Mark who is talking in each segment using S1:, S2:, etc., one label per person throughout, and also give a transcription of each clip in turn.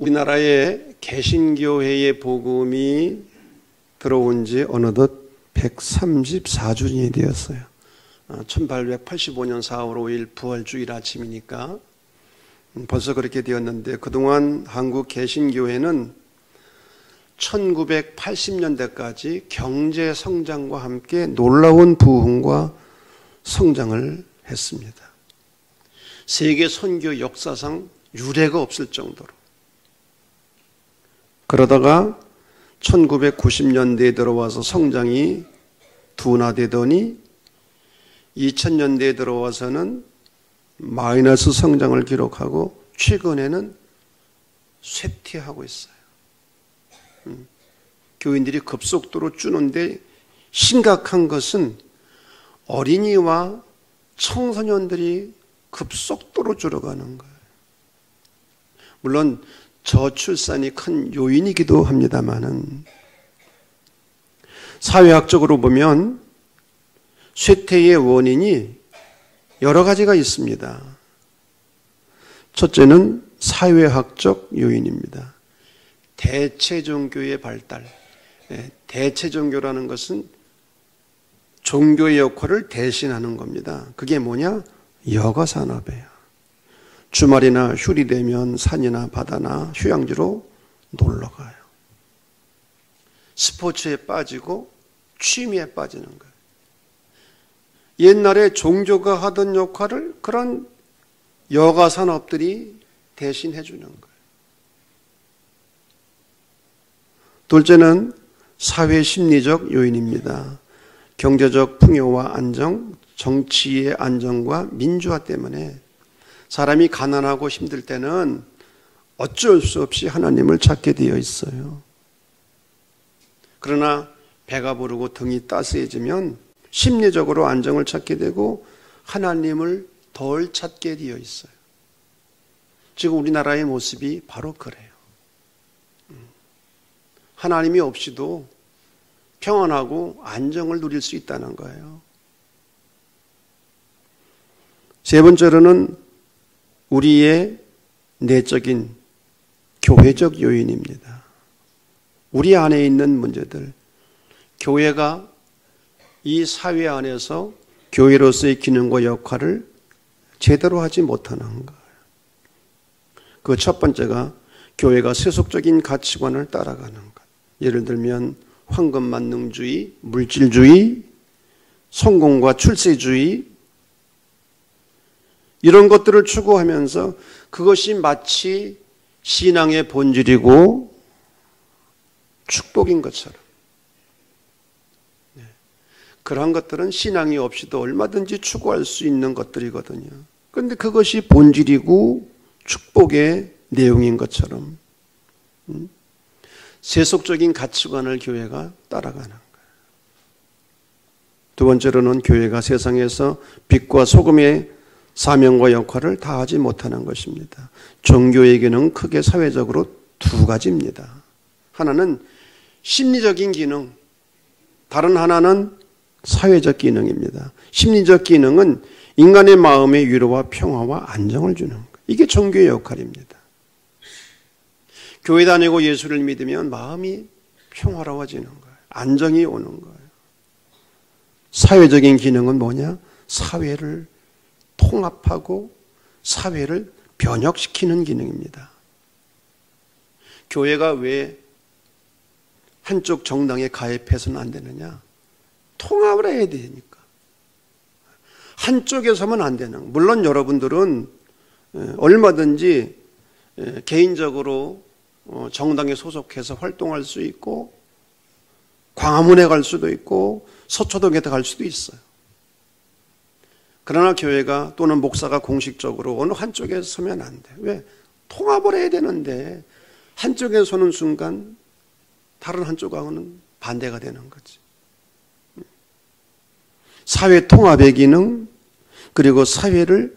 S1: 우리나라에 개신교회의 복음이 들어온 지 어느덧 134주년이 되었어요. 1885년 4월 5일 부활주일 아침이니까 벌써 그렇게 되었는데, 그동안 한국 개신교회는 1980년대까지 경제 성장과 함께 놀라운 부흥과 성장을 했습니다. 세계 선교 역사상 유례가 없을 정도로. 그러다가 1990년대에 들어와서 성장이 둔화되더니 2000년대에 들어와서는 마이너스 성장을 기록하고 최근에는 쇠퇴하고 있어요. 교인들이 급속도로 줄는데 심각한 것은 어린이와 청소년들이 급속도로 줄어가는 거예요. 물론 저출산이 큰 요인이기도 합니다만은, 사회학적으로 보면 쇠퇴의 원인이 여러 가지가 있습니다. 첫째는 사회학적 요인입니다. 대체종교의 발달. 대체종교라는 것은 종교의 역할을 대신하는 겁니다. 그게 뭐냐? 여가산업이에요. 주말이나 휴일이 되면 산이나 바다나 휴양지로 놀러가요. 스포츠에 빠지고 취미에 빠지는 거예요. 옛날에 종교가 하던 역할을 그런 여가산업들이 대신해 주는 거예요. 둘째는 사회심리적 요인입니다. 경제적 풍요와 안정, 정치의 안정과 민주화 때문에 사람이 가난하고 힘들 때는 어쩔 수 없이 하나님을 찾게 되어 있어요. 그러나 배가 부르고 등이 따스해지면 심리적으로 안정을 찾게 되고 하나님을 덜 찾게 되어 있어요. 지금 우리나라의 모습이 바로 그래요. 하나님이 없이도 평안하고 안정을 누릴 수 있다는 거예요. 세 번째로는 우리의 내적인 교회적 요인입니다. 우리 안에 있는 문제들, 교회가 이 사회 안에서 교회로서의 기능과 역할을 제대로 하지 못하는 거예요. 그 첫 번째가 교회가 세속적인 가치관을 따라가는 것. 예를 들면 황금만능주의, 물질주의, 성공과 출세주의, 이런 것들을 추구하면서 그것이 마치 신앙의 본질이고 축복인 것처럼, 그러한 것들은 신앙이 없이도 얼마든지 추구할 수 있는 것들이거든요. 그런데 그것이 본질이고 축복의 내용인 것처럼 세속적인 가치관을 교회가 따라가는 거예요. 두 번째로는 교회가 세상에서 빛과 소금의 사명과 역할을 다하지 못하는 것입니다. 종교에게는 크게 사회적으로 두 가지입니다. 하나는 심리적인 기능, 다른 하나는 사회적 기능입니다. 심리적 기능은 인간의 마음의 위로와 평화와 안정을 주는 거예요. 이게 종교의 역할입니다. 교회 다니고 예수를 믿으면 마음이 평화로워지는 거예요. 안정이 오는 거예요. 사회적인 기능은 뭐냐? 사회를 통합하고 사회를 변혁시키는 기능입니다. 교회가 왜 한쪽 정당에 가입해서는 안 되느냐? 통합을 해야 되니까. 한쪽에 서면 안 되는 거예요. 물론 여러분들은 얼마든지 개인적으로 정당에 소속해서 활동할 수 있고, 광화문에 갈 수도 있고, 서초동에 갈 수도 있어요. 그러나 교회가 또는 목사가 공식적으로 어느 한쪽에 서면 안 돼. 왜? 통합을 해야 되는데 한쪽에 서는 순간 다른 한쪽하고는 반대가 되는 거지. 사회 통합의 기능, 그리고 사회를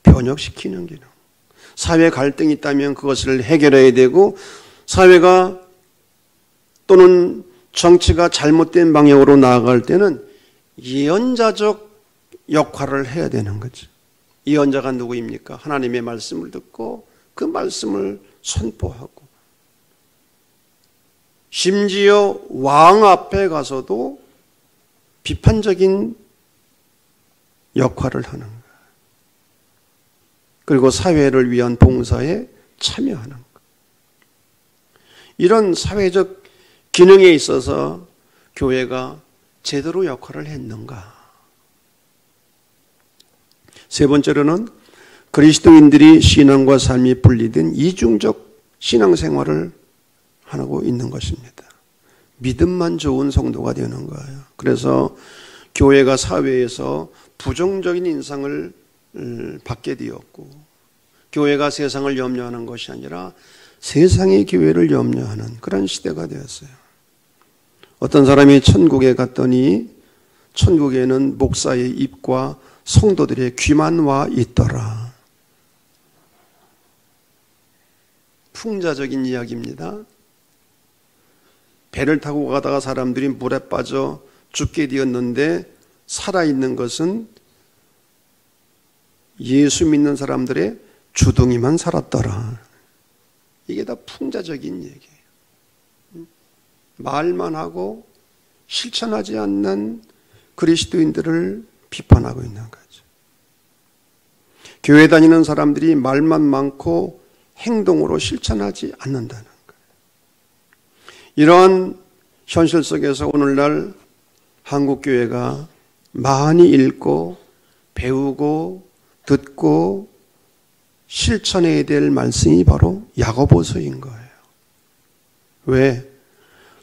S1: 변혁시키는 기능. 사회 갈등이 있다면 그것을 해결해야 되고, 사회가 또는 정치가 잘못된 방향으로 나아갈 때는 예언자적 역할을 해야 되는 거죠. 예언자가 누구입니까? 하나님의 말씀을 듣고 그 말씀을 선포하고 심지어 왕 앞에 가서도 비판적인 역할을 하는 거예요. 그리고 사회를 위한 봉사에 참여하는 거예요. 이런 사회적 기능에 있어서 교회가 제대로 역할을 했는가? 세 번째로는 그리스도인들이 신앙과 삶이 분리된 이중적 신앙생활을 하고 있는 것입니다. 믿음만 좋은 성도가 되는 거예요. 그래서 교회가 사회에서 부정적인 인상을 받게 되었고, 교회가 세상을 염려하는 것이 아니라 세상의 교회를 염려하는 그런 시대가 되었어요. 어떤 사람이 천국에 갔더니 천국에는 목사의 입과 성도들의 귀만 와 있더라. 풍자적인 이야기입니다. 배를 타고 가다가 사람들이 물에 빠져 죽게 되었는데 살아있는 것은 예수 믿는 사람들의 주둥이만 살았더라. 이게 다 풍자적인 얘기예요. 말만 하고 실천하지 않는 그리스도인들을 비판하고 있는 거죠. 교회 다니는 사람들이 말만 많고 행동으로 실천하지 않는다는 거예요. 이러한 현실 속에서 오늘날 한국교회가 많이 읽고 배우고 듣고 실천해야 될 말씀이 바로 야고보서인 거예요. 왜?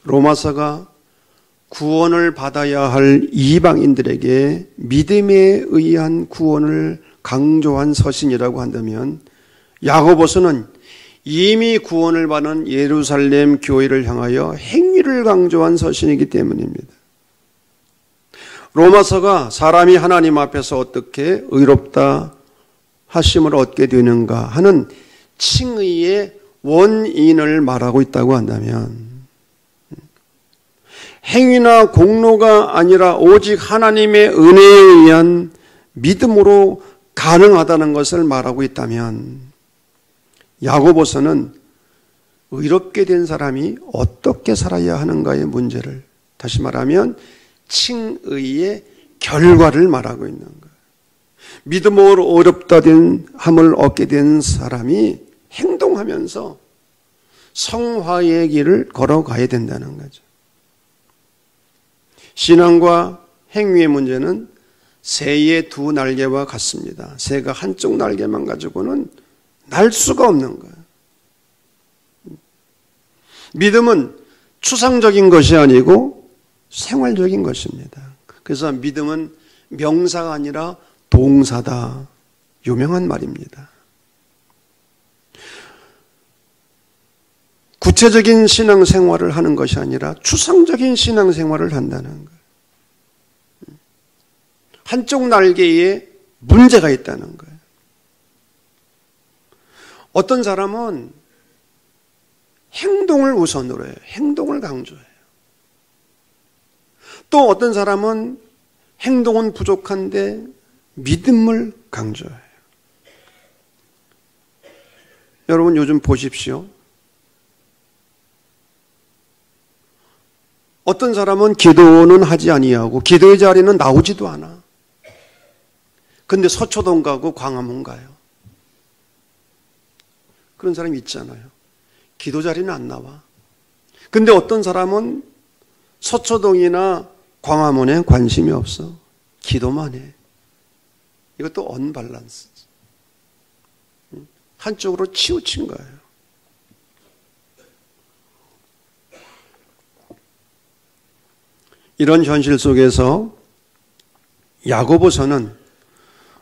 S1: 로마서가 구원을 받아야 할 이방인들에게 믿음에 의한 구원을 강조한 서신이라고 한다면, 야고보서는 이미 구원을 받은 예루살렘 교회를 향하여 행위를 강조한 서신이기 때문입니다. 로마서가 사람이 하나님 앞에서 어떻게 의롭다 하심을 얻게 되는가 하는 칭의의 원인을 말하고 있다고 한다면, 행위나 공로가 아니라 오직 하나님의 은혜에 의한 믿음으로 가능하다는 것을 말하고 있다면, 야고보서는 의롭게 된 사람이 어떻게 살아야 하는가의 문제를, 다시 말하면 칭의의 결과를 말하고 있는 거예요. 믿음으로 의롭다 된 함을 얻게 된 사람이 행동하면서 성화의 길을 걸어가야 된다는 거죠. 신앙과 행위의 문제는 새의 두 날개와 같습니다. 새가 한쪽 날개만 가지고는 날 수가 없는 거예요. 믿음은 추상적인 것이 아니고 생활적인 것입니다. 그래서 믿음은 명사가 아니라 동사다. 유명한 말입니다. 구체적인 신앙생활을 하는 것이 아니라 추상적인 신앙생활을 한다는 거예요. 한쪽 날개에 문제가 있다는 거예요. 어떤 사람은 행동을 우선으로 해요. 행동을 강조해요. 또 어떤 사람은 행동은 부족한데 믿음을 강조해요. 여러분 요즘 보십시오. 어떤 사람은 기도는 하지 아니하고 기도의 자리는 나오지도 않아. 근데 서초동 가고 광화문 가요. 그런 사람이 있잖아요. 기도 자리는 안 나와. 근데 어떤 사람은 서초동이나 광화문에 관심이 없어. 기도만 해. 이것도 언밸런스지. 한쪽으로 치우친 거예요. 이런 현실 속에서 야고보서는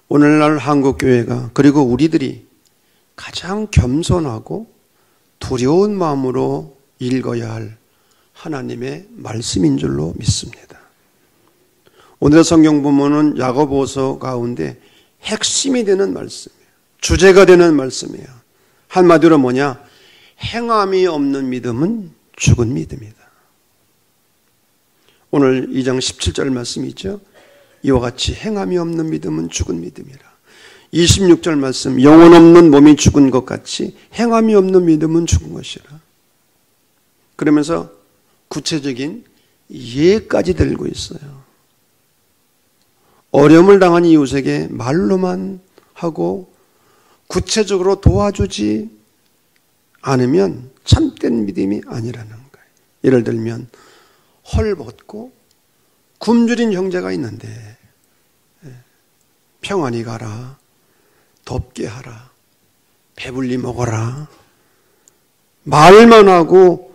S1: 오늘날 한국교회가 그리고 우리들이 가장 겸손하고 두려운 마음으로 읽어야 할 하나님의 말씀인 줄로 믿습니다. 오늘의 성경 본문은 야고보서 가운데 핵심이 되는 말씀이에요. 주제가 되는 말씀이에요. 한마디로 뭐냐? 행함이 없는 믿음은 죽은 믿음이다. 오늘 2장 17절 말씀이 있죠. 이와 같이 행함이 없는 믿음은 죽은 믿음이라. 26절 말씀, 영혼 없는 몸이 죽은 것 같이 행함이 없는 믿음은 죽은 것이라. 그러면서 구체적인 예까지 들고 있어요. 어려움을 당한 이웃에게 말로만 하고 구체적으로 도와주지 않으면 참된 믿음이 아니라는 거예요. 예를 들면 헐벗고 굶주린 형제가 있는데 평안히 가라, 덥게 하라, 배불리 먹어라, 말만 하고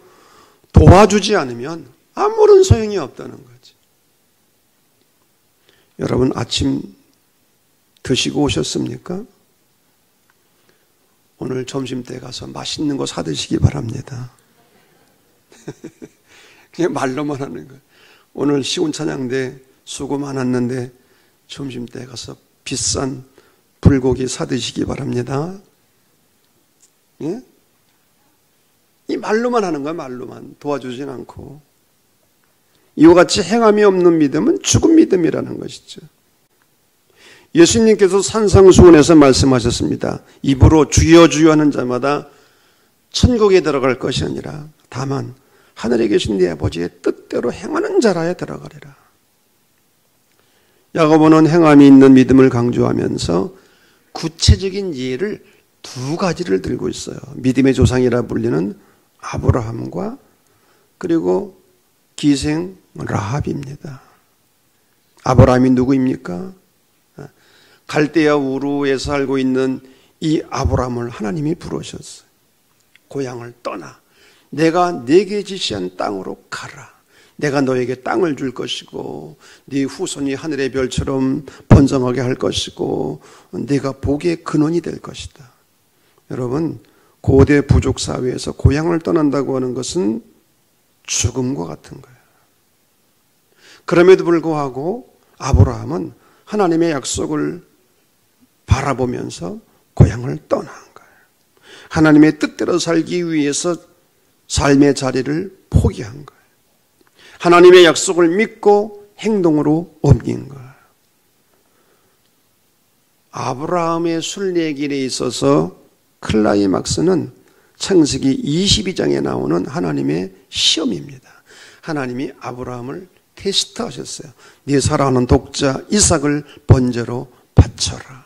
S1: 도와주지 않으면 아무런 소용이 없다는 거지. 여러분 아침 드시고 오셨습니까? 오늘 점심때 가서 맛있는 거 사드시기 바랍니다. 그냥 말로만 하는 거예요. 오늘 시온찬양대 수고 많았는데 점심때 가서 비싼 불고기 사드시기 바랍니다. 예? 이 말로만 하는 거야. 말로만 도와주진 않고. 이와 같이 행함이 없는 믿음은 죽은 믿음이라는 것이죠. 예수님께서 산상수훈에서 말씀하셨습니다. 입으로 주여 주여 하는 자마다 천국에 들어갈 것이 아니라 다만 하늘에 계신 네 아버지의 뜻대로 행하는 자라에 들어가리라. 야고보는 행함이 있는 믿음을 강조하면서 구체적인 예를 두 가지를 들고 있어요. 믿음의 조상이라 불리는 아브라함과 그리고 기생 라합입니다. 아브라함이 누구입니까? 갈대아 우르에 살고 있는 이 아브라함을 하나님이 부르셨어요. 고향을 떠나 내가 네게 지시한 땅으로 가라. 내가 너에게 땅을 줄 것이고 네 후손이 하늘의 별처럼 번성하게 할 것이고 네가 복의 근원이 될 것이다. 여러분 고대 부족 사회에서 고향을 떠난다고 하는 것은 죽음과 같은 거예요. 그럼에도 불구하고 아브라함은 하나님의 약속을 바라보면서 고향을 떠난 거예요. 하나님의 뜻대로 살기 위해서 삶의 자리를 포기한 거예요. 하나님의 약속을 믿고 행동으로 옮긴 거예요. 아브라함의 순례길에 있어서 클라이막스는 창세기 22장에 나오는 하나님의 시험입니다. 하나님이 아브라함을 테스트하셨어요. 네 사랑하는 독자 이삭을 번제로 바쳐라.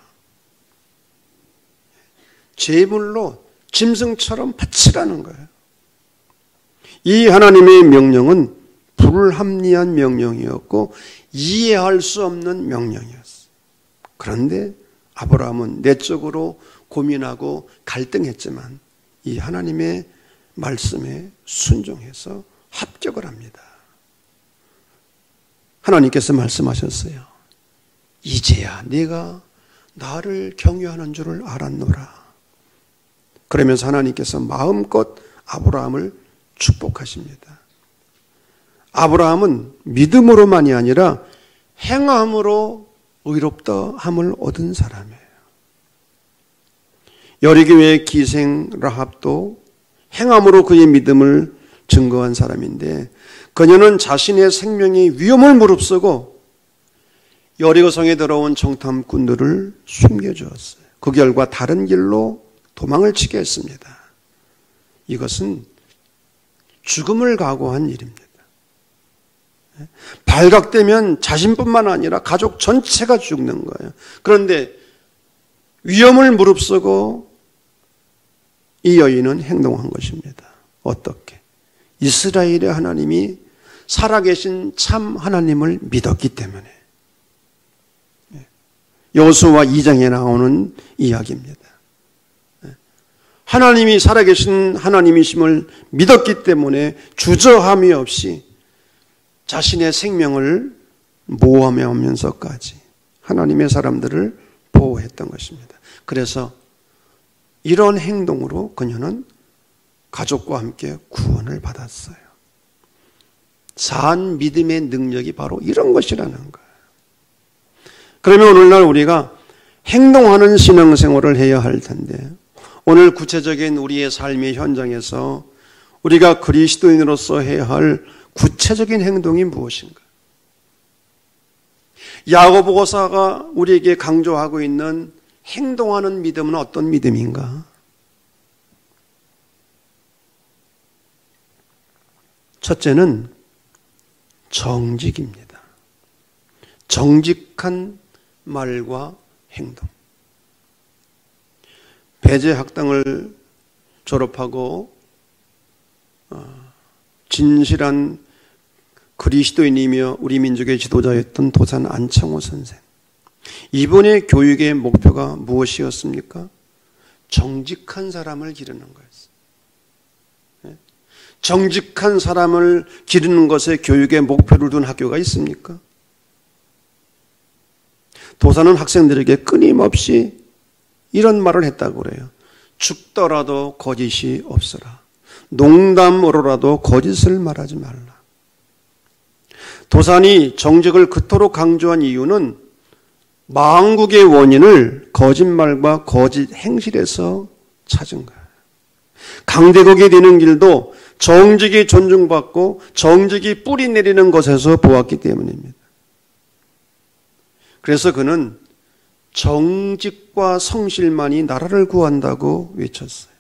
S1: 제물로 짐승처럼 바치라는 거예요. 이 하나님의 명령은 불합리한 명령이었고 이해할 수 없는 명령이었어요. 그런데 아브라함은 내적으로 고민하고 갈등했지만 이 하나님의 말씀에 순종해서 합격을 합니다. 하나님께서 말씀하셨어요. 이제야 네가 나를 경외하는 줄을 알았노라. 그러면서 하나님께서 마음껏 아브라함을 축복하십니다. 아브라함은 믿음으로만이 아니라 행함으로 의롭다함을 얻은 사람이에요. 여리교회의 기생 라합도 행함으로 그의 믿음을 증거한 사람인데 그녀는 자신의 생명의 위험을 무릅쓰고 여리고성에 들어온 정탐꾼들을 숨겨주었어요. 그 결과 다른 길로 도망을 치게 했습니다. 이것은 죽음을 각오한 일입니다. 발각되면 자신뿐만 아니라 가족 전체가 죽는 거예요. 그런데 위험을 무릅쓰고 이 여인은 행동한 것입니다. 어떻게? 이스라엘의 하나님이 살아계신 참 하나님을 믿었기 때문에. 여호수아 2장에 나오는 이야기입니다. 하나님이 살아계신 하나님이심을 믿었기 때문에 주저함이 없이 자신의 생명을 모함하면서까지 하나님의 사람들을 보호했던 것입니다. 그래서 이런 행동으로 그녀는 가족과 함께 구원을 받았어요. 산 믿음의 능력이 바로 이런 것이라는 거예요. 그러면 오늘날 우리가 행동하는 신앙생활을 해야 할 텐데 오늘 구체적인 우리의 삶의 현장에서 우리가 그리스도인으로서 해야 할 구체적인 행동이 무엇인가? 야고보서가 우리에게 강조하고 있는 행동하는 믿음은 어떤 믿음인가? 첫째는 정직입니다. 정직한 말과 행동. 배제학당을 졸업하고 진실한 그리스도인이며 우리 민족의 지도자였던 도산 안창호 선생. 이분의 교육의 목표가 무엇이었습니까? 정직한 사람을 기르는 거였어요. 정직한 사람을 기르는 것에 교육의 목표를 둔 학교가 있습니까? 도사는 학생들에게 끊임없이 이런 말을 했다고 그래요. 죽더라도 거짓이 없어라. 농담으로라도 거짓을 말하지 말라. 도산이 정직을 그토록 강조한 이유는 망국의 원인을 거짓말과 거짓 행실에서 찾은 거예요. 강대국이 되는 길도 정직이 존중받고 정직이 뿌리 내리는 것에서 보았기 때문입니다. 그래서 그는 정직과 성실만이 나라를 구한다고 외쳤어요.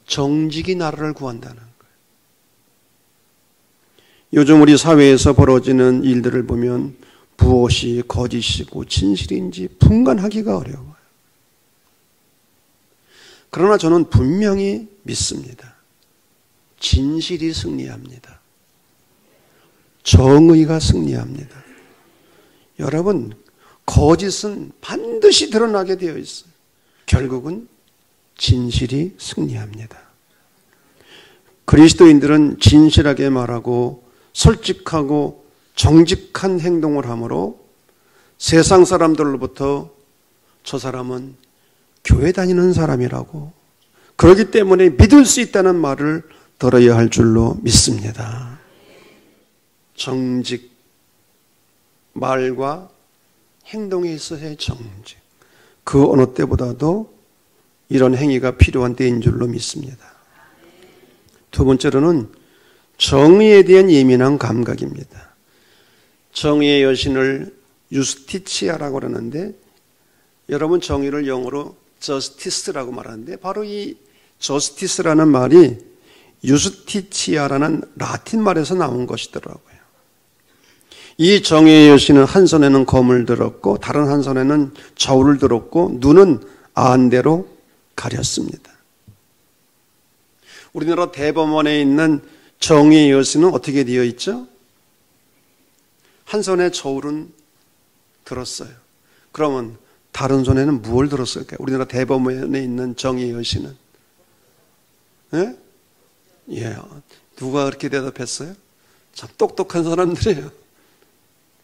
S1: 정직이 나라를 구한다는 거예요. 요즘 우리 사회에서 벌어지는 일들을 보면 무엇이 거짓이고 진실인지 분간하기가 어려워요. 그러나 저는 분명히 믿습니다. 진실이 승리합니다. 정의가 승리합니다. 여러분, 거짓은 반드시 드러나게 되어 있어요. 결국은 진실이 승리합니다. 그리스도인들은 진실하게 말하고 솔직하고 정직한 행동을 함으로 세상 사람들로부터 저 사람은 교회 다니는 사람이라고, 그렇기 때문에 믿을 수 있다는 말을 들어야 할 줄로 믿습니다. 정직, 말과 행동에 있어서의 정직, 그 어느 때보다도 이런 행위가 필요한 때인 줄로 믿습니다. 두 번째로는 정의에 대한 예민한 감각입니다. 정의의 여신을 유스티치아라고 그러는데, 여러분 정의를 영어로 justice라고 말하는데, 바로 이 justice라는 말이 유스티치아라는 라틴 말에서 나온 것이더라고요. 이 정의의 여신은 한 손에는 검을 들었고 다른 한 손에는 저울을 들었고 눈은 안대로 가렸습니다. 우리나라 대법원에 있는 정의의 여신은 어떻게 되어 있죠? 한 손에 저울은 들었어요. 그러면 다른 손에는 무엇을 들었을까요? 우리나라 대법원에 있는 정의의 여신은? 예? 예. 누가 그렇게 대답했어요? 참 똑똑한 사람들이에요.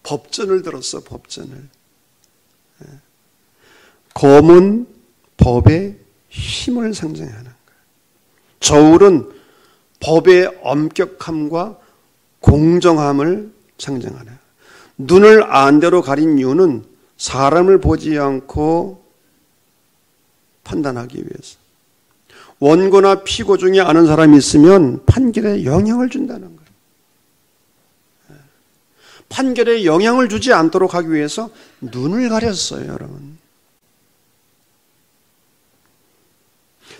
S1: 법전을 들었어, 법전을. 예. 검은 법의 힘을 상징하는 거예요. 저울은 법의 엄격함과 공정함을 상징하네요. 눈을 안대로 가린 이유는 사람을 보지 않고 판단하기 위해서. 원고나 피고 중에 아는 사람이 있으면 판결에 영향을 준다는 거예요. 판결에 영향을 주지 않도록 하기 위해서 눈을 가렸어요, 여러분.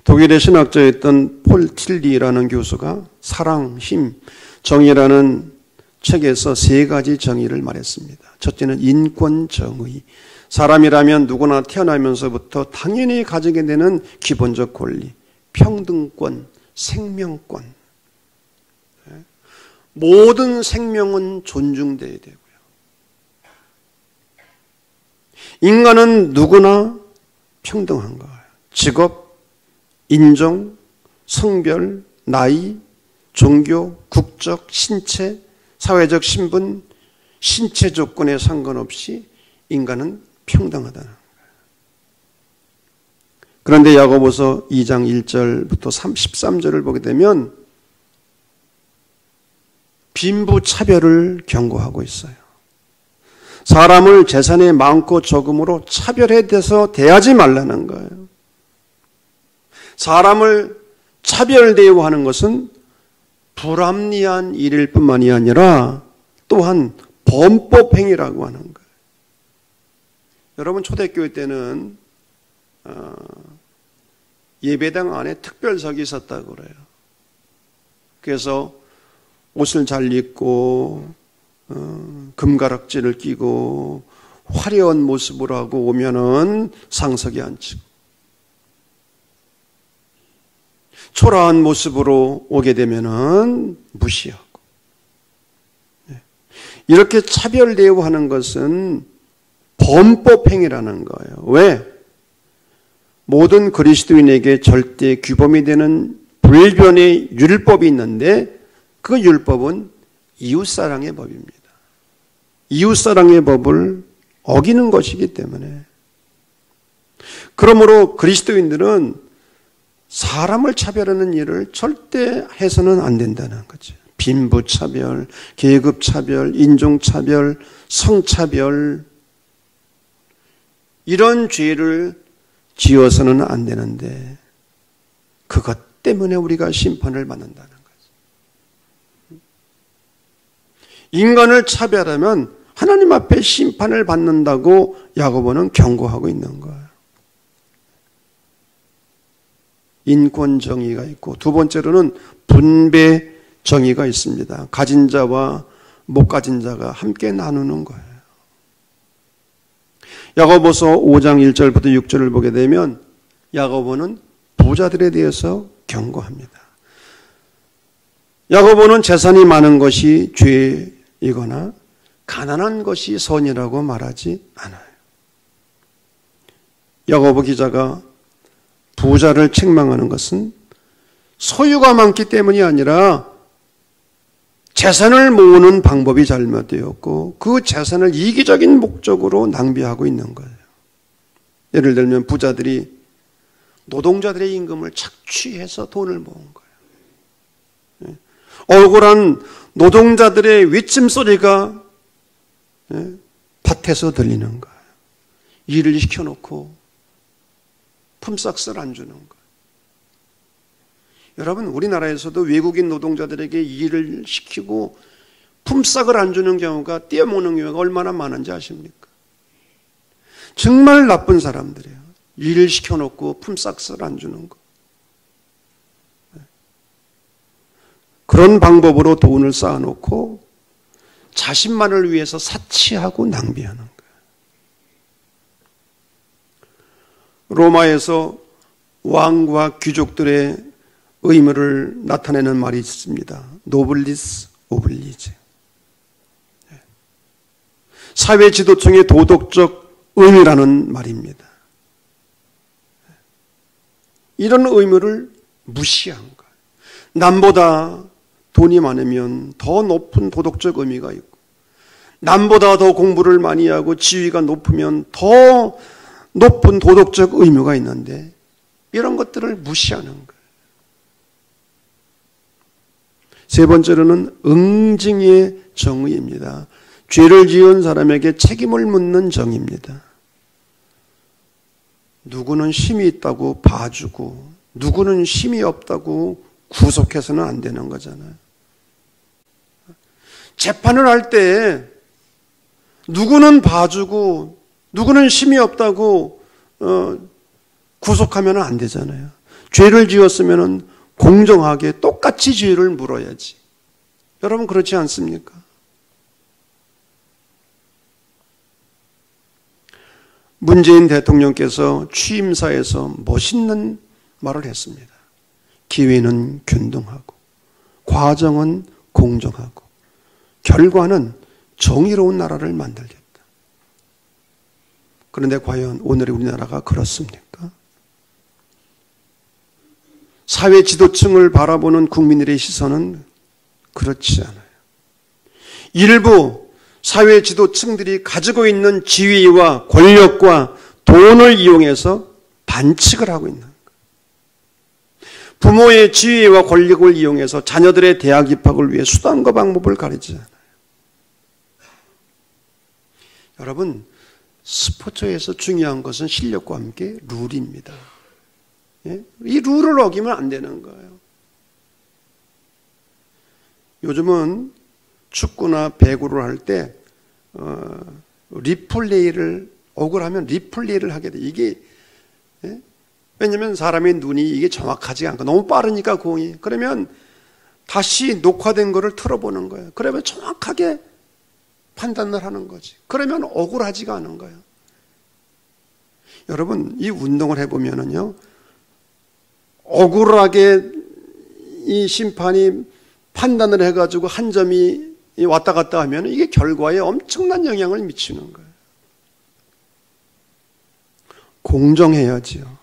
S1: 독일의 신학자였던 폴 틸리라는 교수가 사랑, 힘, 정의라는 책에서 세 가지 정의를 말했습니다. 첫째는 인권 정의. 사람이라면 누구나 태어나면서부터 당연히 가지게 되는 기본적 권리, 평등권, 생명권. 모든 생명은 존중되어야 되고요. 인간은 누구나 평등한 거예요. 직업, 인종, 성별, 나이, 종교, 국적, 신체, 사회적 신분, 신체 조건에 상관없이 인간은 평등하다는 거예요. 그런데 야고보서 2장 1절부터 13절을 보게 되면 빈부 차별을 경고하고 있어요. 사람을 재산의 많고 적음으로 차별해 대해서 대하지 말라는 거예요. 사람을 차별 대우하는 것은 불합리한 일일 뿐만이 아니라 또한 범법 행위라고 하는 거예요. 여러분 초대교회 때는 예배당 안에 특별석이 있었다고 그래요. 그래서 옷을 잘 입고 금가락지를 끼고 화려한 모습으로 하고 오면은 상석에 앉히고, 초라한 모습으로 오게 되면은 무시하고, 이렇게 차별 대우하는 것은 범법행위라는 거예요. 왜? 모든 그리스도인에게 절대 규범이 되는 불변의 율법이 있는데 그 율법은 이웃사랑의 법입니다. 이웃사랑의 법을 어기는 것이기 때문에, 그러므로 그리스도인들은 사람을 차별하는 일을 절대 해서는 안 된다는 거죠. 빈부차별, 계급차별, 인종차별, 성차별, 이런 죄를 지어서는 안 되는데 그것 때문에 우리가 심판을 받는다는 거죠. 인간을 차별하면 하나님 앞에 심판을 받는다고 야고보는 경고하고 있는 거예요. 인권 정의가 있고, 두 번째로는 분배 정의가 있습니다. 가진 자와 못 가진 자가 함께 나누는 거예요. 야고보서 5장 1절부터 6절을 보게 되면 야고보는 부자들에 대해서 경고합니다. 야고보는 재산이 많은 것이 죄이거나 가난한 것이 선이라고 말하지 않아요. 야고보 기자가 부자를 책망하는 것은 소유가 많기 때문이 아니라 재산을 모으는 방법이 잘못되었고 그 재산을 이기적인 목적으로 낭비하고 있는 거예요. 예를 들면 부자들이 노동자들의 임금을 착취해서 돈을 모은 거예요. 억울한 노동자들의 윗짐소리가 밭에서 들리는 거예요. 일을 시켜놓고 품삯을 안 주는 거예요. 여러분, 우리나라에서도 외국인 노동자들에게 일을 시키고 품삯을 안 주는 경우가, 떼어먹는 경우가 얼마나 많은지 아십니까? 정말 나쁜 사람들이에요. 일을 시켜놓고 품삯을 안 주는 거. 그런 방법으로 돈을 쌓아놓고 자신만을 위해서 사치하고 낭비하는 거예요. 로마에서 왕과 귀족들의 의무를 나타내는 말이 있습니다. 노블리스 오블리지. 사회 지도층의 도덕적 의무라는 말입니다. 이런 의무를 무시한 거예요. 남보다 돈이 많으면 더 높은 도덕적 의미가 있고, 남보다 더 공부를 많이 하고 지위가 높으면 더 높은 도덕적 의무가 있는데 이런 것들을 무시하는 거예요. 세 번째로는 응징의 정의입니다. 죄를 지은 사람에게 책임을 묻는 정의입니다. 누구는 힘이 있다고 봐주고 누구는 힘이 없다고 구속해서는 안 되는 거잖아요. 재판을 할 때 누구는 봐주고 누구는 힘이 없다고 구속하면 안 되잖아요. 죄를 지었으면 공정하게 똑같이 죄를 물어야지. 여러분, 그렇지 않습니까? 문재인 대통령께서 취임사에서 멋있는 말을 했습니다. 기회는 균등하고 과정은 공정하고 결과는 정의로운 나라를 만들겠다. 그런데 과연 오늘의 우리나라가 그렇습니까? 사회 지도층을 바라보는 국민들의 시선은 그렇지 않아요. 일부 사회 지도층들이 가지고 있는 지위와 권력과 돈을 이용해서 반칙을 하고 있는 거예요. 부모의 지위와 권력을 이용해서 자녀들의 대학 입학을 위해 수단과 방법을 가리지 않아요. 여러분, 스포츠에서 중요한 것은 실력과 함께 룰입니다. 이 룰을 어기면 안 되는 거예요. 요즘은 축구나 배구를 할 때 리플레이를 억울하면 리플레이를 하게 돼. 이게 왜냐면 사람의 눈이 이게 정확하지 않고 너무 빠르니까 공이, 그러면 다시 녹화된 거를 틀어보는 거예요. 그러면 정확하게 판단을 하는 거지. 그러면 억울하지가 않은 거예요. 여러분, 이 운동을 해보면은요, 억울하게 이 심판이 판단을 해가지고 한 점이 왔다 갔다 하면 이게 결과에 엄청난 영향을 미치는 거예요. 공정해야지요.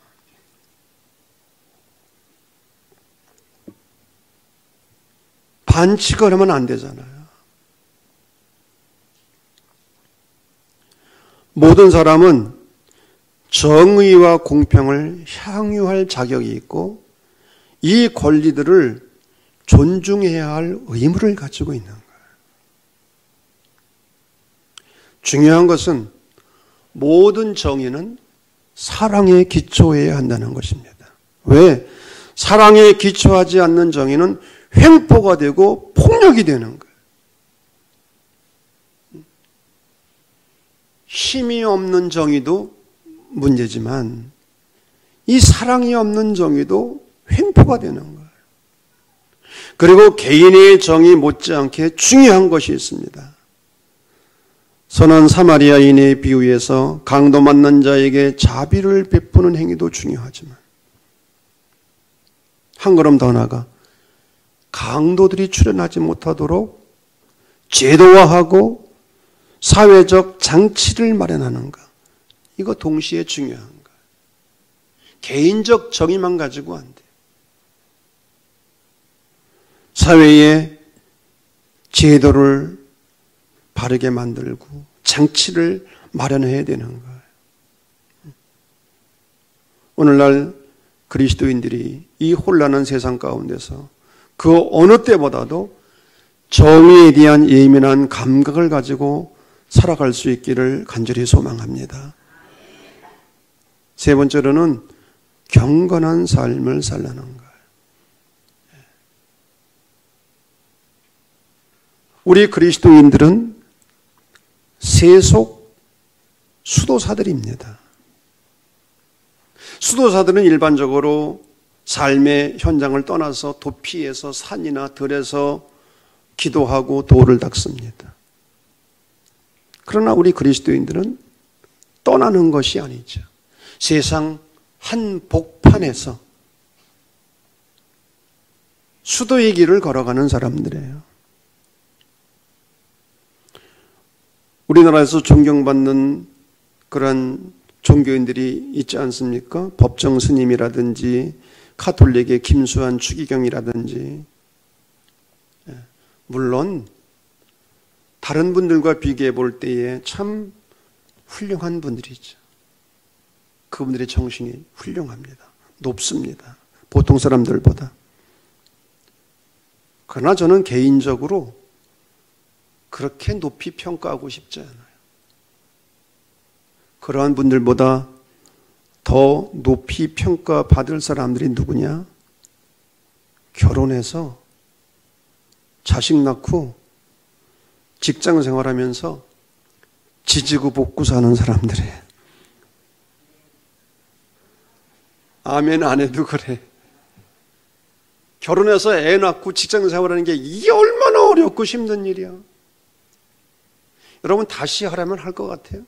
S1: 반칙을 하면 안 되잖아요. 모든 사람은 정의와 공평을 향유할 자격이 있고 이 권리들을 존중해야 할 의무를 가지고 있는 거예요. 중요한 것은 모든 정의는 사랑에 기초해야 한다는 것입니다. 왜? 사랑에 기초하지 않는 정의는 횡포가 되고 폭력이 되는 거예요. 힘이 없는 정의도 문제지만 이 사랑이 없는 정의도 횡포가 되는 거예요. 그리고 개인의 정의 못지않게 중요한 것이 있습니다. 선한 사마리아인의 비유에서 강도 맞는 자에게 자비를 베푸는 행위도 중요하지만 한 걸음 더 나아가 강도들이 출현하지 못하도록 제도화하고 사회적 장치를 마련하는 것, 이거 동시에 중요한 거예요. 개인적 정의만 가지고 안 돼. 사회의 제도를 바르게 만들고 장치를 마련해야 되는 거예요. 오늘날 그리스도인들이 이 혼란한 세상 가운데서 그 어느 때보다도 정의에 대한 예민한 감각을 가지고 살아갈 수 있기를 간절히 소망합니다. 세 번째로는 경건한 삶을 살라는 거예요. 우리 그리스도인들은 세속 수도사들입니다. 수도사들은 일반적으로 삶의 현장을 떠나서 도피에서 산이나 들에서 기도하고 도를 닦습니다. 그러나 우리 그리스도인들은 떠나는 것이 아니죠. 세상 한복판에서 수도의 길을 걸어가는 사람들이에요. 우리나라에서 존경받는 그런 종교인들이 있지 않습니까? 법정 스님이라든지 카톨릭의 김수환 추기경이라든지, 물론 다른 분들과 비교해 볼 때에 참 훌륭한 분들이죠. 그분들의 정신이 훌륭합니다. 높습니다. 보통 사람들보다. 그러나 저는 개인적으로 그렇게 높이 평가하고 싶지 않아요. 그러한 분들보다 더 높이 평가받을 사람들이 누구냐? 결혼해서 자식 낳고 직장 생활하면서 지지고 볶고 사는 사람들이에요. 아멘 안 해도 그래. 결혼해서 애 낳고 직장 생활하는 게 이게 얼마나 어렵고 힘든 일이야. 여러분 다시 하라면 할 것 같아요?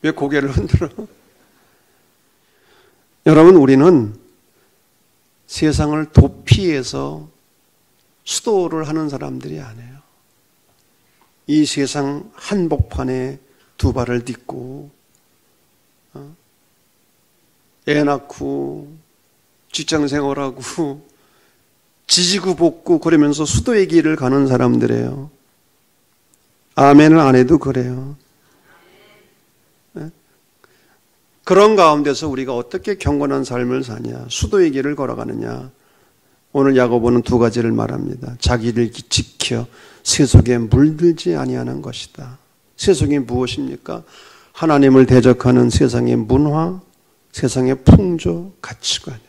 S1: 왜 고개를 흔들어? 여러분, 우리는 세상을 도피해서 수도를 하는 사람들이 아니에요. 이 세상 한복판에 두 발을 딛고 애 낳고 직장 생활하고 지지고 볶고 그러면서 수도의 길을 가는 사람들이에요. 아멘을 안 해도 그래요. 그런 가운데서 우리가 어떻게 경건한 삶을 사냐, 수도의 길을 걸어가느냐. 오늘 야고보는 두 가지를 말합니다. 자기를 지켜 세속에 물들지 아니하는 것이다. 세속이 무엇입니까? 하나님을 대적하는 세상의 문화, 세상의 풍조, 가치관이에요.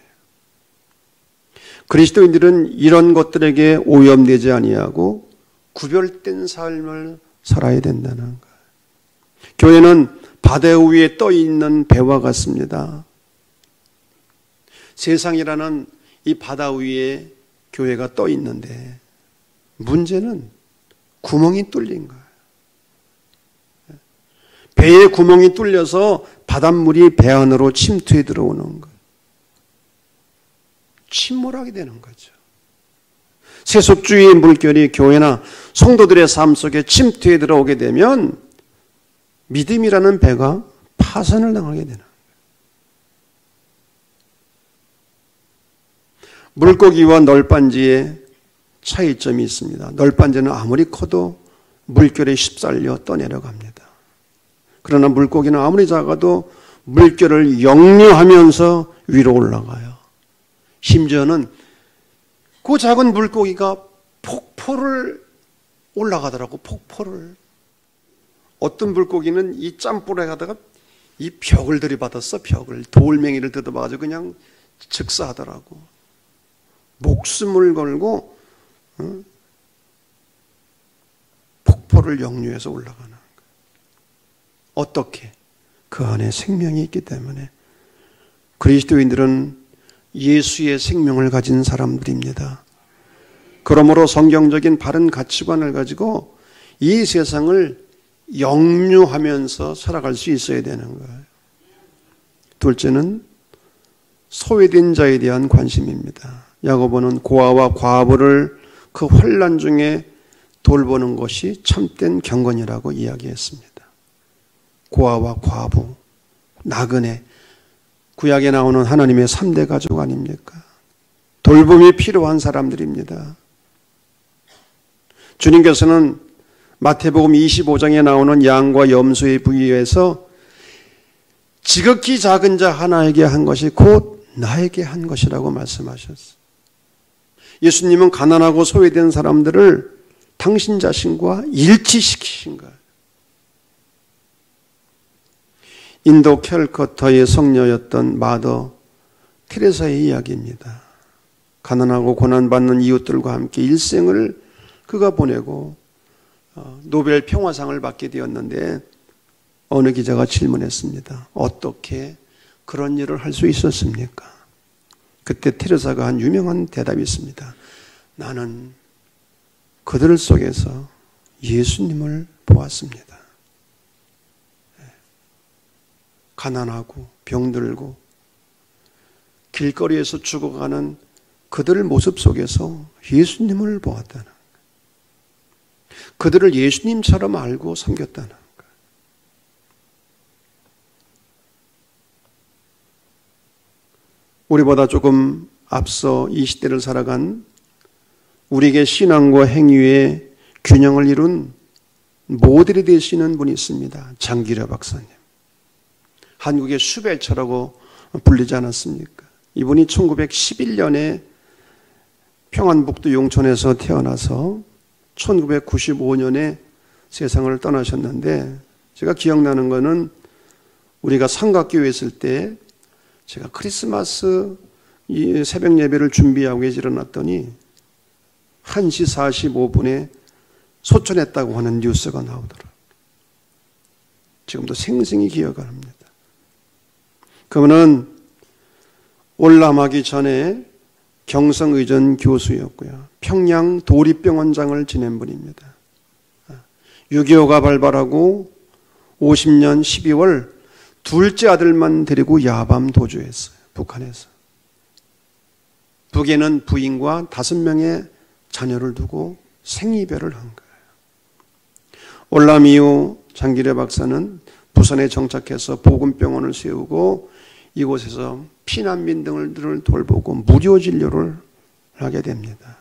S1: 그리스도인들은 이런 것들에게 오염되지 아니하고 구별된 삶을 살아야 된다는 거예요. 교회는 바다 위에 떠 있는 배와 같습니다. 세상이라는 이 바다 위에 교회가 떠 있는데 문제는 구멍이 뚫린 거예요. 배에 구멍이 뚫려서 바닷물이 배 안으로 침투해 들어오는 거예요. 침몰하게 되는 거죠. 세속주의의 물결이 교회나 성도들의 삶 속에 침투해 들어오게 되면 믿음이라는 배가 파산을 당하게 되는 거예요. 물고기와 널빤지의 차이점이 있습니다. 널빤지는 아무리 커도 물결에 휩쓸려 떠내려갑니다. 그러나 물고기는 아무리 작아도 물결을 역류하면서 위로 올라가요. 심지어는 그 작은 물고기가 폭포를 올라가더라고. 폭포를. 어떤 물고기는 이 짬볼에 가다가 이 벽을 들이받았어. 벽을. 돌멩이를 뜯어봐가지고 그냥 즉사하더라고. 목숨을 걸고 폭포를 역류해서 올라가는 거예요. 어떻게? 그 안에 생명이 있기 때문에. 그리스도인들은 예수의 생명을 가진 사람들입니다. 그러므로 성경적인 바른 가치관을 가지고 이 세상을 역류하면서 살아갈 수 있어야 되는 거예요. 둘째는 소외된 자에 대한 관심입니다. 야고보는 고아와 과부를 그 환난 중에 돌보는 것이 참된 경건이라고 이야기했습니다. 고아와 과부, 나그네, 구약에 나오는 하나님의 3대 가족 아닙니까? 돌봄이 필요한 사람들입니다. 주님께서는 마태복음 25장에 나오는 양과 염소의 부위에서 지극히 작은 자 하나에게 한 것이 곧 나에게 한 것이라고 말씀하셨어요. 예수님은 가난하고 소외된 사람들을 당신 자신과 일치시키신 거예요. 인도 캘커타의 성녀였던 마더 테레사의 이야기입니다. 가난하고 고난받는 이웃들과 함께 일생을 그가 보내고 노벨 평화상을 받게 되었는데 어느 기자가 질문했습니다. 어떻게 그런 일을 할 수 있었습니까? 그때 테레사가 한 유명한 대답이 있습니다. 나는 그들 속에서 예수님을 보았습니다. 가난하고 병들고 길거리에서 죽어가는 그들의 모습 속에서 예수님을 보았다는 거예요. 그들을 예수님처럼 알고 섬겼다는 거예요. 우리보다 조금 앞서 이 시대를 살아간 우리에게 신앙과 행위의 균형을 이룬 모델이 되시는 분이 있습니다. 장기려 박사님. 한국의 슈벨처라고 불리지 않았습니까? 이분이 1911년에 평안북도 용천에서 태어나서 1995년에 세상을 떠나셨는데 제가 기억나는 거는 우리가 삼각교회 있을 때 제가 크리스마스 새벽 예배를 준비하고 일어났더니 1시 45분에 소천했다고 하는 뉴스가 나오더라고요. 지금도 생생히 기억을 합니다. 그분은 올람하기 전에 경성의전 교수였고요. 평양 도립병원장을 지낸 분입니다. 6.25가 발발하고 50년 12월 둘째 아들만 데리고 야밤 도주했어요. 북한에서. 북에는 부인과 5명의 자녀를 두고 생이별을 한 거예요. 올람 이후 장기려 박사는 부산에 정착해서 보건병원을 세우고 이곳에서 피난민 등을 돌보고 무료 진료를 하게 됩니다.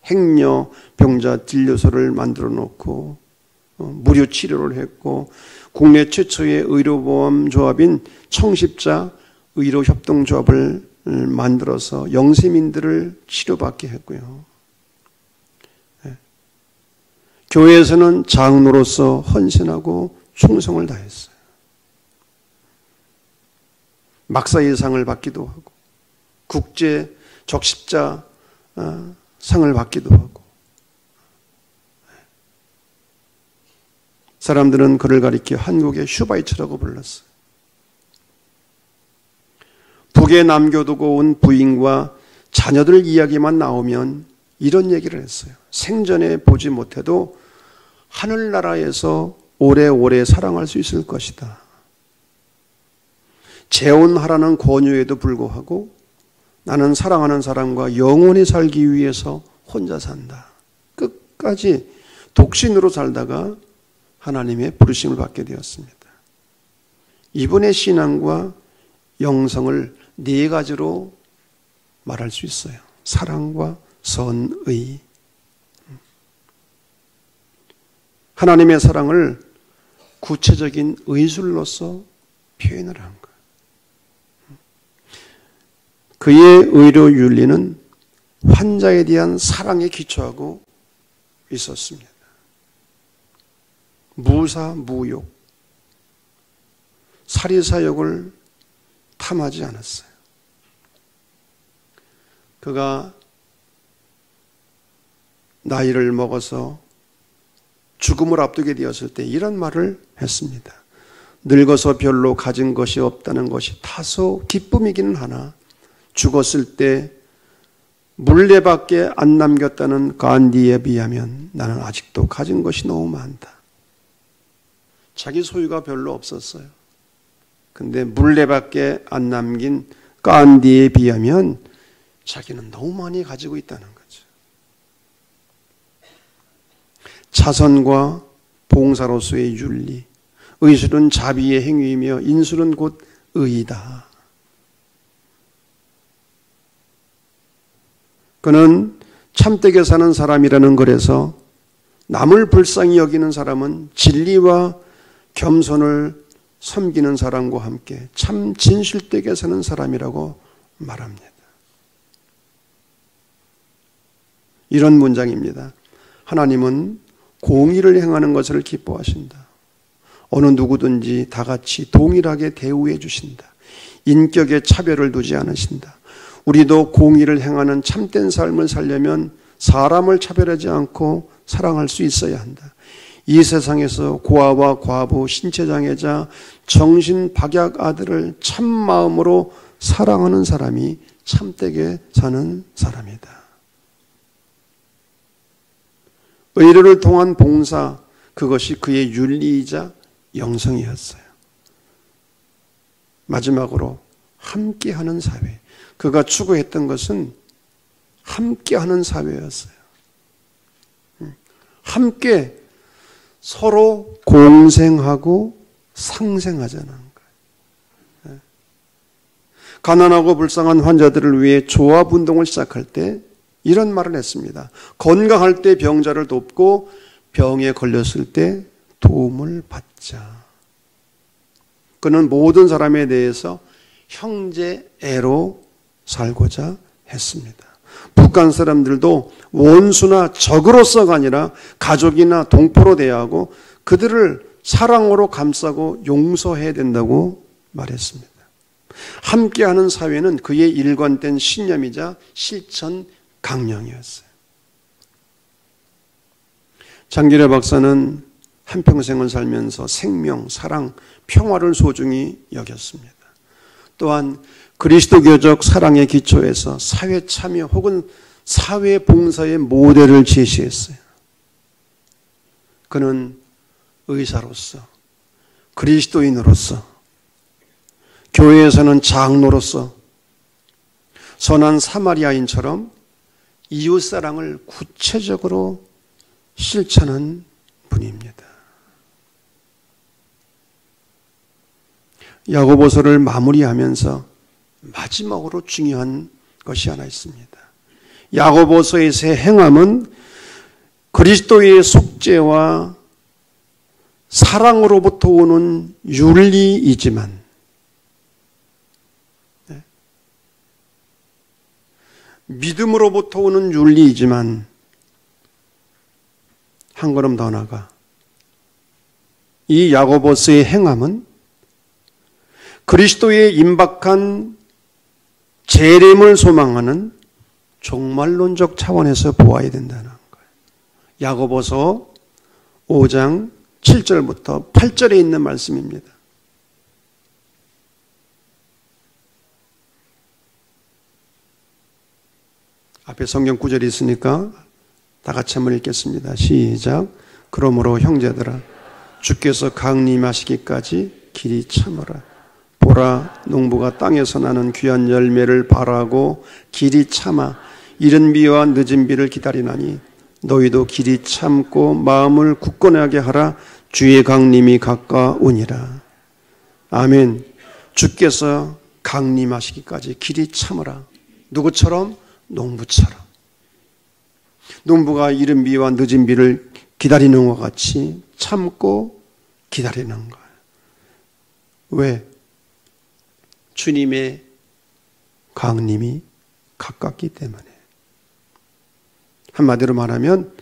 S1: 행여 병자 진료소를 만들어 놓고 무료 치료를 했고 국내 최초의 의료보험 조합인 청십자 의료협동조합을 만들어서 영세민들을 치료받게 했고요. 교회에서는 장로로서 헌신하고 충성을 다했어요. 막사의 상을 받기도 하고 국제 적십자 상을 받기도 하고 사람들은 그를 가리켜 한국의 슈바이처라고 불렀어요. 북에 남겨두고 온 부인과 자녀들 이야기만 나오면 이런 얘기를 했어요. 생전에 보지 못해도 하늘나라에서 오래오래 사랑할 수 있을 것이다. 재혼하라는 권유에도 불구하고 나는 사랑하는 사람과 영원히 살기 위해서 혼자 산다. 끝까지 독신으로 살다가 하나님의 부르심을 받게 되었습니다. 이분의 신앙과 영성을 네 가지로 말할 수 있어요. 사랑과 선의. 하나님의 사랑을 구체적인 의술로서 표현을 한 거예요. 그의 의료 윤리는 환자에 대한 사랑에 기초하고 있었습니다. 무사, 무욕, 사리사욕을 탐하지 않았어요. 그가 나이를 먹어서 죽음을 앞두게 되었을 때 이런 말을 했습니다. 늙어서 별로 가진 것이 없다는 것이 다소 기쁨이기는 하나 죽었을 때 물레밖에 안 남겼다는 간디에 비하면 나는 아직도 가진 것이 너무 많다. 자기 소유가 별로 없었어요. 근데 물레밖에 안 남긴 간디에 비하면 자기는 너무 많이 가지고 있다는 거죠. 자선과 봉사로서의 윤리, 의술은 자비의 행위이며 인술은 곧 의이다. 그는 참되게 사는 사람이라는 글에서 남을 불쌍히 여기는 사람은 진리와 겸손을 섬기는 사람과 함께 참 진실되게 사는 사람이라고 말합니다. 이런 문장입니다. 하나님은 공의를 행하는 것을 기뻐하신다. 어느 누구든지 다 같이 동일하게 대우해 주신다. 인격에 차별을 두지 않으신다. 우리도 공의를 행하는 참된 삶을 살려면 사람을 차별하지 않고 사랑할 수 있어야 한다. 이 세상에서 고아와 과부, 신체장애자, 정신박약 아들을 참마음으로 사랑하는 사람이 참되게 사는 사람이다. 의료를 통한 봉사, 그것이 그의 윤리이자 영성이었어요. 마지막으로 함께하는 사회. 그가 추구했던 것은 함께하는 사회였어요. 함께 서로 공생하고 상생하자는 거예요. 가난하고 불쌍한 환자들을 위해 조합운동을 시작할 때 이런 말을 했습니다. 건강할 때 병자를 돕고 병에 걸렸을 때 도움을 받자. 그는 모든 사람에 대해서 형제애로 살고자 했습니다. 북한 사람들도 원수나 적으로서가 아니라 가족이나 동포로 대하고 그들을 사랑으로 감싸고 용서해야 된다고 말했습니다. 함께하는 사회는 그의 일관된 신념이자 실천 강령이었어요. 장기래 박사는 한평생을 살면서 생명, 사랑, 평화를 소중히 여겼습니다. 또한 그리스도교적 사랑의 기초에서 사회 참여 혹은 사회 봉사의 모델을 제시했어요. 그는 의사로서, 그리스도인으로서, 교회에서는 장로로서 선한 사마리아인처럼 이웃사랑을 구체적으로 실천한 분입니다. 야고보서를 마무리하면서 마지막으로 중요한 것이 하나 있습니다. 야고보서의 새 행함은 그리스도의 속죄와 사랑으로부터 오는 윤리이지만 믿음으로부터 오는 윤리이지만 한 걸음 더 나아가 이 야고보서의 행함은 그리스도의 임박한 재림을 소망하는 종말론적 차원에서 보아야 된다는 거예요. 야고보서 5장 7절부터 8절에 있는 말씀입니다. 앞에 성경 구절이 있으니까 다 같이 한번 읽겠습니다. 시작. 그러므로 형제들아 주께서 강림하시기까지 길이 참으라. 보라, 농부가 땅에서 나는 귀한 열매를 바라고 길이 참아 이른 비와 늦은 비를 기다리나니 너희도 길이 참고 마음을 굳건하게 하라. 주의 강림이 가까우니라. 아멘. 주께서 강림하시기까지 길이 참으라. 누구처럼? 농부처럼. 농부가 이른 비와 늦은 비를 기다리는 것 같이 참고 기다리는 거예요. 왜? 주님의 강림이 가깝기 때문에. 한마디로 말하면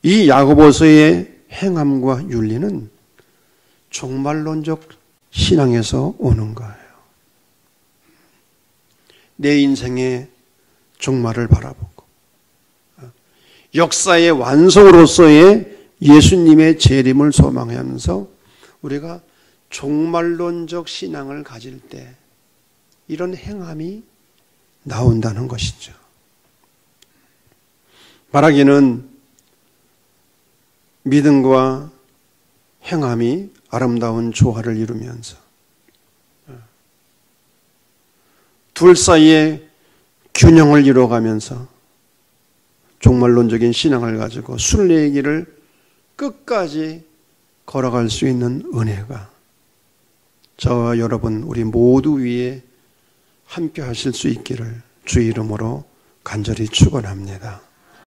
S1: 이 야고보서의 행함과 윤리는 종말론적 신앙에서 오는 거예요. 내 인생의 종말을 바라보고 역사의 완성으로서의 예수님의 재림을 소망하면서 우리가 종말론적 신앙을 가질 때 이런 행함이 나온다는 것이죠. 말하기는 믿음과 행함이 아름다운 조화를 이루면서 둘 사이에 균형을 이루어가면서 종말론적인 신앙을 가지고 순례의 길을 끝까지 걸어갈 수 있는 은혜가 저와 여러분 우리 모두 위에 함께 하실 수 있기를 주의 이름으로 간절히 축원합니다.